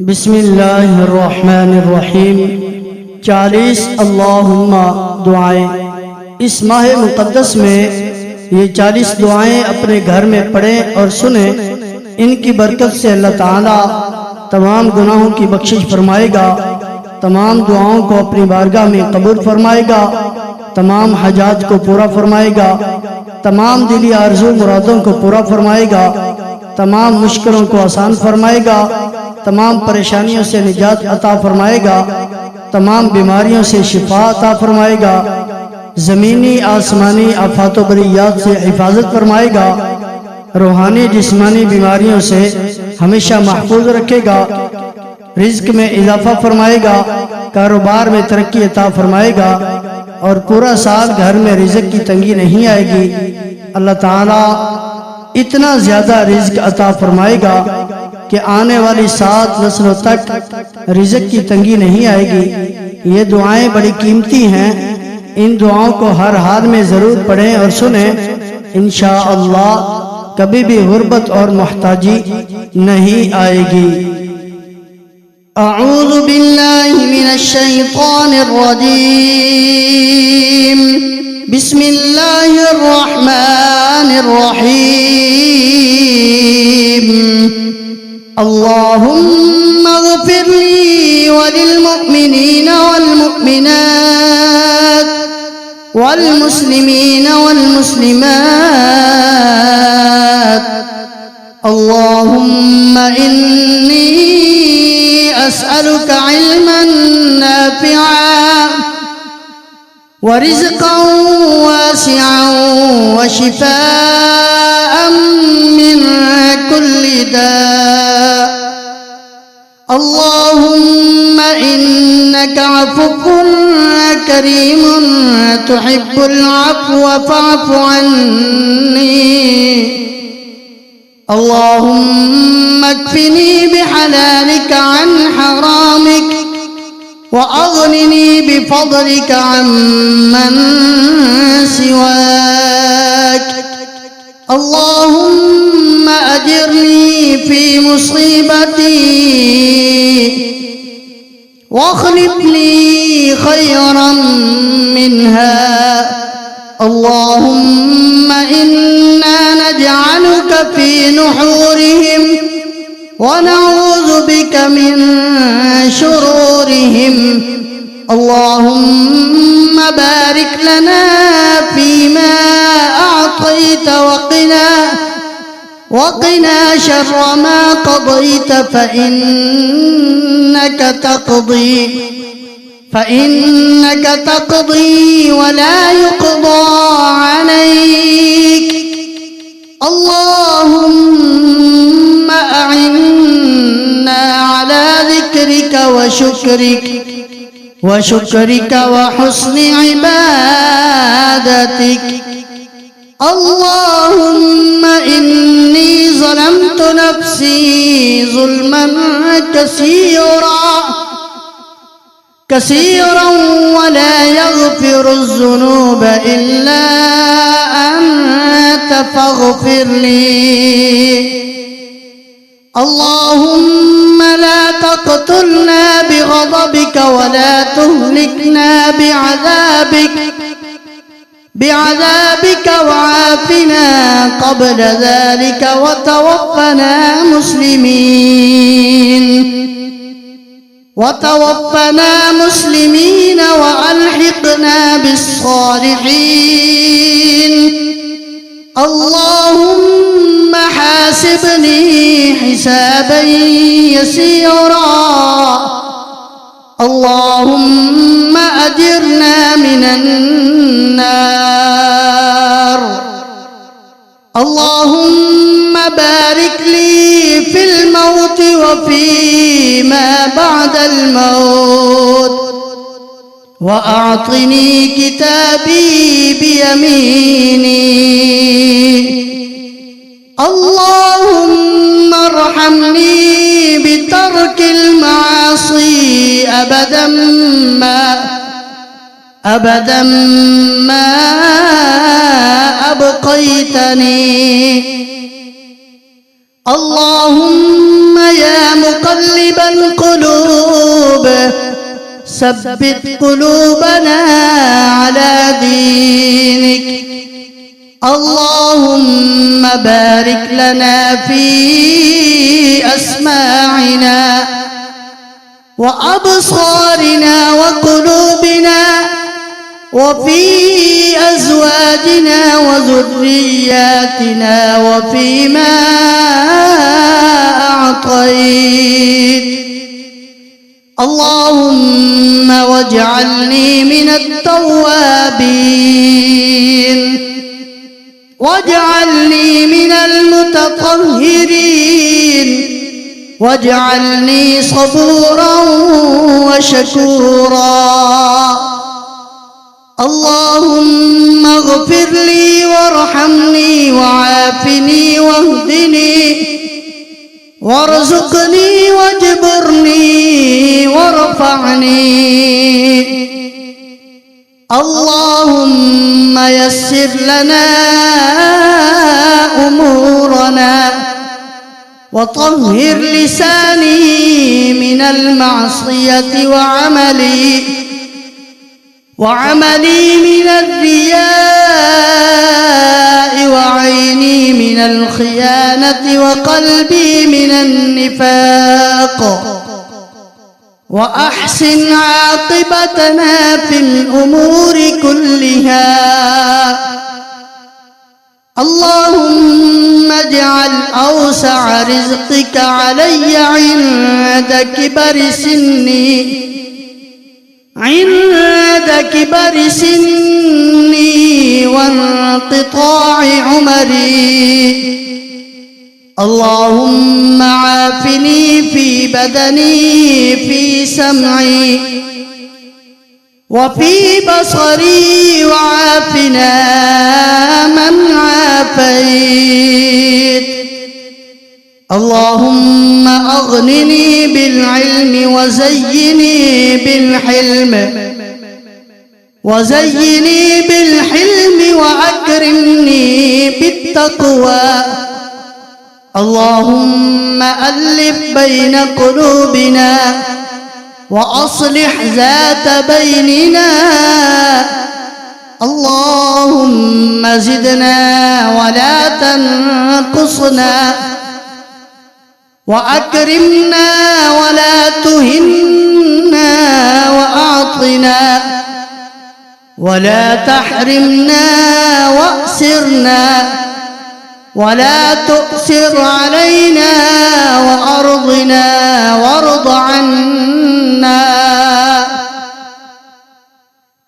बिस्मिल्लाहिर्रहमानिर्रहीम। 40 अल्लाहुम्मा दुआएं। इस माह मुक़द्दस में ये 40 दुआएं अपने घर में पढ़ें और सुने। इनकी बरकत से अल्लाह ताला तमाम गुनाहों की बख्शिश फरमाएगा, तमाम दुआओं को अपनी बारगाह में कबूल फरमाएगा, तमाम हजात को पूरा फरमाएगा, तमाम दिली आरज़ू मुरादों को पूरा फरमाएगा, तमाम मुश्किलों को आसान फरमाएगा, तमाम परेशानियों से निजात अता फरमाएगा, तमाम बीमारियों से शिफा अता फरमाएगा, ज़मीनी आसमानी आफात बरियात से हिफाजत फरमाएगा, रूहानी जिस्मानी बीमारियों से हमेशा महफूज रखेगा, रिज्क में इजाफा फरमाएगा, कारोबार में तरक्की अता फरमाएगा और पूरा साल घर में रिज़्क की तंगी नहीं आएगी। अल्लाह ताला इतना ज़्यादा रिज़्क अता फरमाएगा कि आने वाली 7 नस्लों तक रिज़्क की तंगी नहीं आएगी। ये दुआएं बड़ी कीमती हैं। इन दुआओं को हर हाल में ज़रूर पढ़ें और सुने। इंशाअल्लाह कभी भी गुर्बत और मुहताजी नहीं आएगी। अऊज़ु बिल्लाहि मिनश शैतानिर रजीम। बिस्मिल्लाहिर रहमानिर रहीम। अल्लाहुम्मा अग़फ़िर ली वलिल मुअमिनीना वल मुअमिनात वल मुस्लिमीना वल मुस्लिमात। अल्लाहुम्मा इन्नी अस्अलुका इल्मन नाफ़िअन व रिज़्क़न वासिअन व शिफ़ाअन मिन कुल्लि दाअ। अल्लाहुम्मा इन्नका अफ़ुव्वुन करीमुन तुहिब्बुल अफ़्व फ़अफ़ु अन्नी। अल्लाहुम्मा अक्फ़िनी बिहलालिका अन हरामिक व अग़निनी बिफ़ज़लिका अम्मन सिवाक। अल्लाहुम्मा अजिरनी फ़ी मुसीबती वख़्लिफ़ ली ख़ैरन मिन्हा। अल्लाहुम्मा इन्ना नजअलुका फ़ी नुहूरिहिम व नऊज़ु बिका मिन शुरूरिहिम। अल्लाहुम्मा बारिक लना फ़ीमा अअतैत वक़िना शर्र मा क़ज़ैत फ़इन्नक तक़दी वला युक़ज़ा अलैक। अल्लाहुम्मा अइन्ना अला ज़िक्रिक व शुक्रिक व हुस्नि इबादतिक। अल्लाहुम्मा इन्नी ज़लमतु नफ़्सी ज़ुल्मन कसीरन वला यग़फ़िरुज़्ज़ुनूब इल्ला अन्त फ़ग़फ़िर ली। अल्लाहुम्मा ला तक़्तुलना बिग़ज़बिक वला तुहलिकना بعذابك وعافنا قبل ذلك وتوفنا مسلمين وألحقنا بالصالحين. اللهم حاسبني حسابا يسيرا. اللهم أجرنا من النار. اللهم بارك لي في الموت وفيما بعد الموت وأعطني كتابي بيميني. اللهم ارحمني بترك المعاصي أبدا ما أبقيتني. اللهم يا مقلب القلوب ثبت قلوبنا على دينك. اللهم بارك لنا في أسماعنا وأبصارنا وقلوبنا وفي أزواجنا وذرياتنا وفيما أعطيت. اللهم واجعلني من التوابين واجعلني من المتطهرين واجعلني صبورا وشكورا. اللهم اغفر لي وارحمني وعافني واهدني وارزقني واجبرني وارفعني. اللهم يسر لنا أمورنا وطهر لساني من المعصية وعملي من الرياء وعيني من الخيانة وقلبي من النفاق. وأحسن عاقبتنا في الأمور كلها. اللهم اجعل أوسع رزقك علي عند كبر سني وانقطاع عمري. اللهم عافني في بدني في سمعي وفي بصري وعافنا من عافيت. اللهم أغنني بالعلم وزيني بالحلم وأكرمني بالتقوى. اللهم ألف بين قلوبنا وأصلح ذات بيننا. اللهم زدنا ولا تنقصنا وأكرمنا ولا تهنا وأعطنا ولا تحرمنا وأسرنا ولا تؤثر علينا وأرضنا وارض عنا.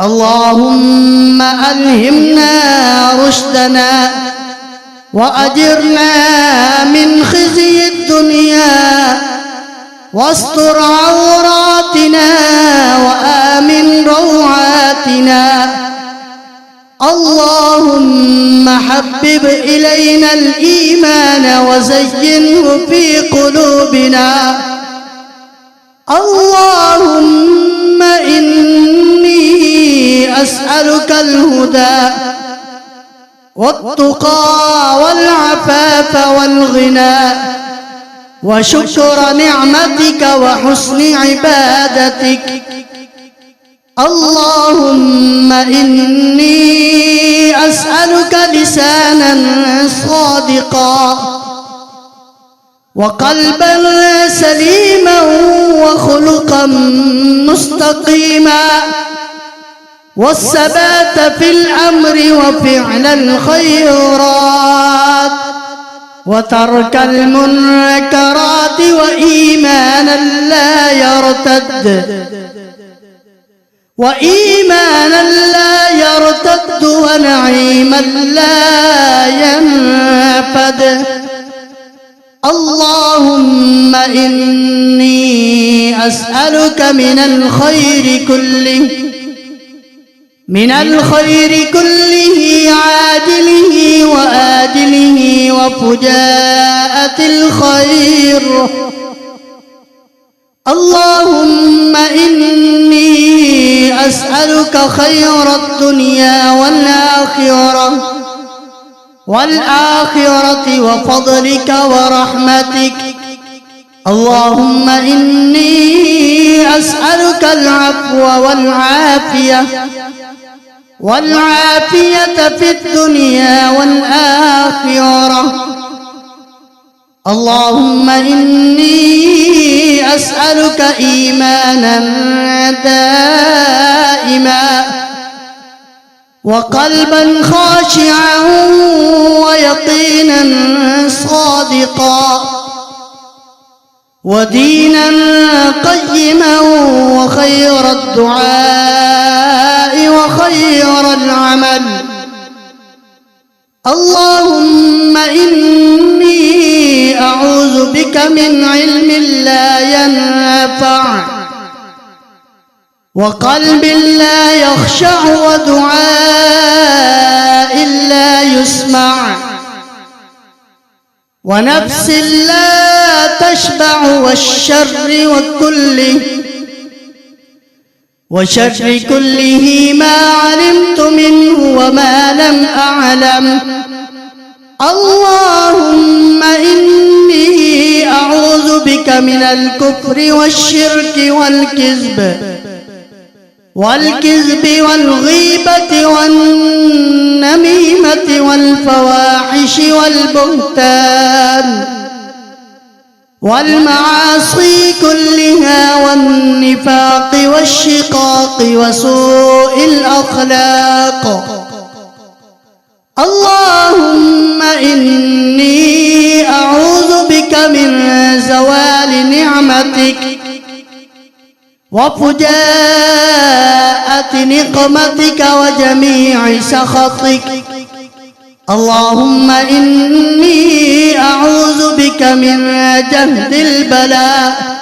اللهم ألهمنا رشدنا وأجرنا من خزي الدنيا واستر عوراتنا وآمن روعاتنا. اللهم حبب إلينا الإيمان وزينه في قلوبنا. اللهم إني أسألك الهدى والتقى والعفاف والغنى وشكر نعمتك وحسن عبادتك. اللهم إني أسألك لسانا صادقا وقلبا سليما وخلقا مستقيما والثبات في الأمر وفعل الخيرات وترك المنكرات وإيمانا لا يرتد ونعيما لا ينفد. اللهم إني أسألك من الخير كله عاجله وآجله وفجاءة الخير. اللهم إني أسألك خير الدنيا والآخرة والآخرة وفضلك ورحمتك. اللهم إني أسألك العفو والعافية في الدنيا والآخرة. اللهم إني أسألك إيمانا دائما وقلبا خاشعا ويقينا صادقا ودينا قيما وخير الدعاء وخير العمل. اللهم إني أعوذ بك من علم لا ينفع وقلب لا يخشع ودعاء لا يسمع ونفس لا تشبع وشر كله ما علمت منه وما لم أعلم. اللهم إني أعوذ بك من الكفر والشرك والكذب والغيبة والنميمة والفواحش والبهتان والمعاصي كلها والنفاق والشقاق وسوء الأخلاق. اللهم إني أعوذ بك من زوال نعمتك وفجاءة نقمتك وجميع سخطك. اللهم إني أعوذ بك من جهد البلاء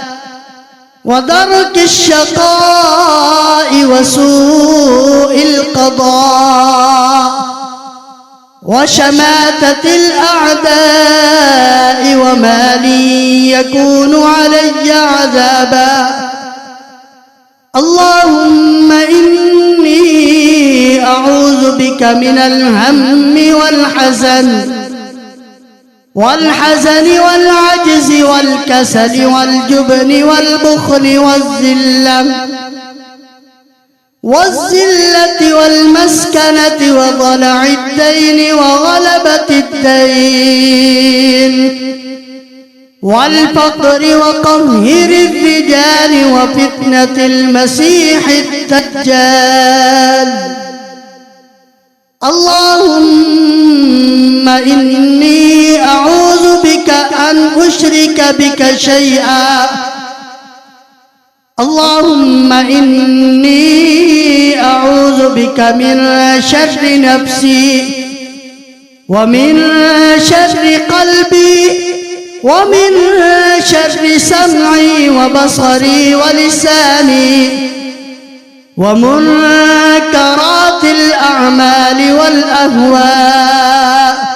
ودرك الشقاء وسوء القضاء وشماتة الأعداء وما لي يكون علي عذابا. اللهم إني أعوذ بك من الهم والحزن والعجز والكسل والجبن والبخل والذلة والمسكنة وضلع الدين وغلبة الدين والفقر وقهر الرجال وفتنة المسيح الدجال. اللهم إني أعوذ بك أن أشرك بك شيئا. اللهم إني أعوذ بك من شر نفسي ومن شر قلبي ومن شر سمعي وبصري ولساني ومنكرات الأعمال والأهواء.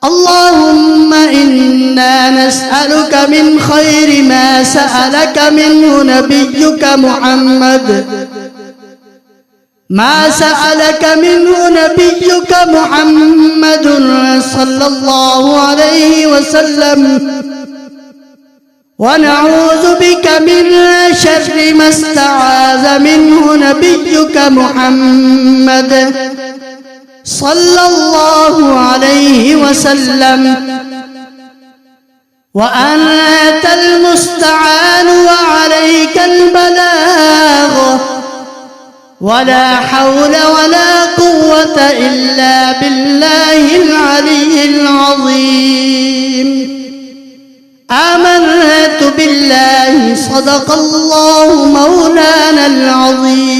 اللهم إنا نسألك من خير ما سألك منه نبيك محمد صلى الله عليه وسلم ونعوذ بك من شر ما استعاذ منه نبيك محمد صلى الله عليه وسلم. وأنت المستعان وعليك البلاغ ولا حول ولا قوة إلا بالله العلي العظيم. آمنت بالله صدق الله مولانا العظيم.